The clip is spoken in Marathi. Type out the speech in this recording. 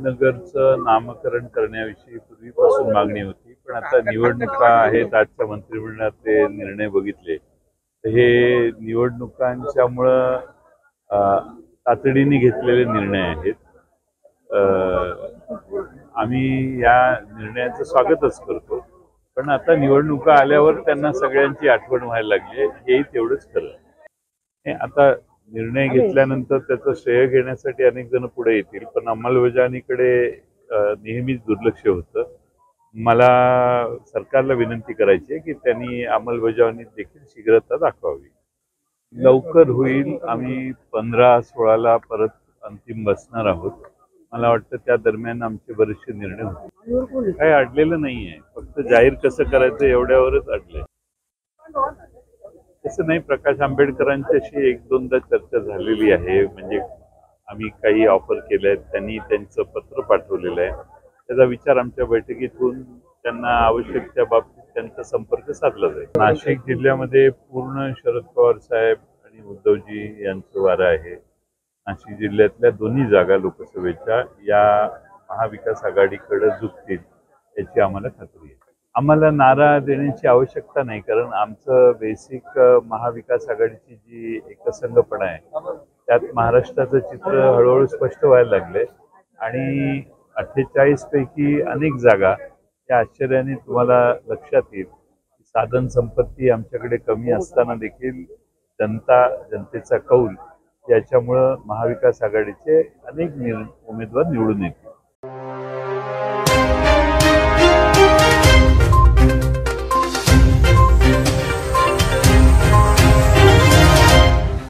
नगरचं नामकरण करण्याविषयी पूर्वीपासून मागणी होती, पण आता निवडणुका आहेत. आजच्या मंत्रिमंडळात ते निर्णय बघितले तर हे निवडणुकांच्यामुळं तातडीने घेतलेले निर्णय आहेत. आम्ही या निर्णयाचं स्वागतच करतो, पण आता निवडणुका आल्यावर त्यांना सगळ्यांची आठवण व्हायला लागली, हेही तेवढंच खरं. आता निर्णय घेतल्यानंतर त्याचं श्रेय घेण्यासाठी अनेक जण पुढे येतील, पण अंमलबजावणीकडे नेहमीच दुर्लक्ष होतं. मला सरकारला विनंती करायची आहे की त्यांनी अंमलबजावणीत देखील शीघ्रता दाखवावी. लवकर होईल. आम्ही 15-16ला परत अंतिम बसणार आहोत. मला वाटतं त्या दरम्यान आमचे बरेचसे निर्णय होतील. काही अडलेलं नाहीये, फक्त जाहीर कसं करायचं एवढ्यावरच अडलंय. तसं नाही, प्रकाश आंबेडकरांच्याशी 1-2दा चर्चा झालेली आहे. म्हणजे आम्ही काही ऑफर केल्या आहेत, त्यांनी त्यांचं पत्र पाठवलेलं आहे. त्याचा विचार आमच्या बैठकीत होऊन त्यांना आवश्यक त्या बाबतीत त्यांचा संपर्क साधला जाईल. नाशिक जिल्ह्यामध्ये पूर्ण शरद पवार साहेब आणि उद्धवजी यांचं वारं आहे. नाशिक जिल्ह्यातल्या दोन्ही जागा लोकसभेच्या या महाविकास आघाडीकडे झुकतील याची आम्हाला खात्री आहे. आम्हाला नारा देण्याची आवश्यकता नाही, कारण आमचं बेसिक महाविकास आघाडीची जी एकसंघपणा आहे त्यात महाराष्ट्राचं चित्र हळूहळू स्पष्ट व्हायला लागले आणि 48 पैकी अनेक जागा या आश्चर्याने तुम्हाला लक्षात येईल. साधन संपत्ती आमच्याकडे कमी असताना देखील जनतेचा कौल याच्यामुळं महाविकास आघाडीचे अनेक उमेदवार निवडून येतील.